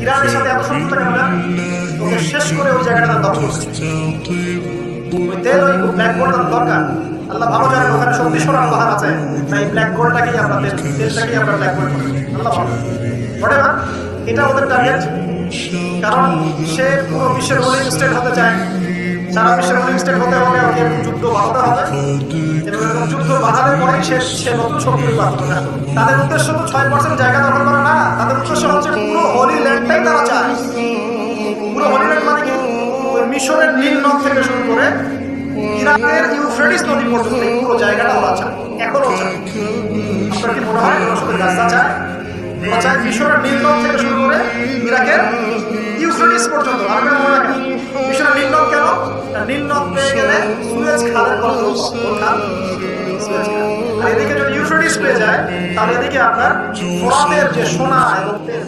ইরানের সাথে এত শত্রুতা কেন? ওকে শেষ করে ওই জায়গাটা দখল করছে। ওই তেল, ওই ব্ল্যাক গোল্ড দরকার। আল্লাহ ভালো জানেন ওখানে শক্তি সোনার পাহাড় আছে, তাই ব্ল্যাক গোল্ডটাকেই আমরা তেলটাকেই আমরা ব্ল্যাক গোল্ড করি। আল্লাহ ভালো ওটা না, এটা ওদের টার্গেট। কারণ সে পুরো বিশ্বের রুলিং স্টেট হতে চায়, সারা বিশ্বের রুলিং স্টেট হতে হলে ওকে যুদ্ধ বাড়াতে হবে, এবং যুদ্ধ বাড়ালে পরেই সে নতুন শক্তি প্রাপ্ত হবে। তাদের উদ্দেশ্য তো 6% জায়গা দখল করা না, তাদের উদ্দেশ্য হচ্ছে পুরো হোলি ল্যান্ডটাই তারা চায়। পুরো হোলি ল্যান্ড মানে কি? ওই মিশরের নীল নদ থেকে শুরু করে ইরাকের ইউফ্রেটিস নদী পর্যন্ত পুরো জায়গাটা ওরা চায়, এখনো চায়। আপনার কি মনে হয় ওরা শুধু গাজা চায়? ওরা চায় মিশরের নীল নদ থেকে শুরু করে ইরাকের ইউফ্রেটিস পর্যন্ত। আপনার মনে রাখেন মিশরের নীল নদ কেন? নীল নদ পেয়ে গেলে সুয়েজ খালের কথা, আর এদিকে যদি ইউফ্রেটিস পেয়ে যায় তাহলে এদিকে আপনার ফোরাতের যে সোনা এবং তেল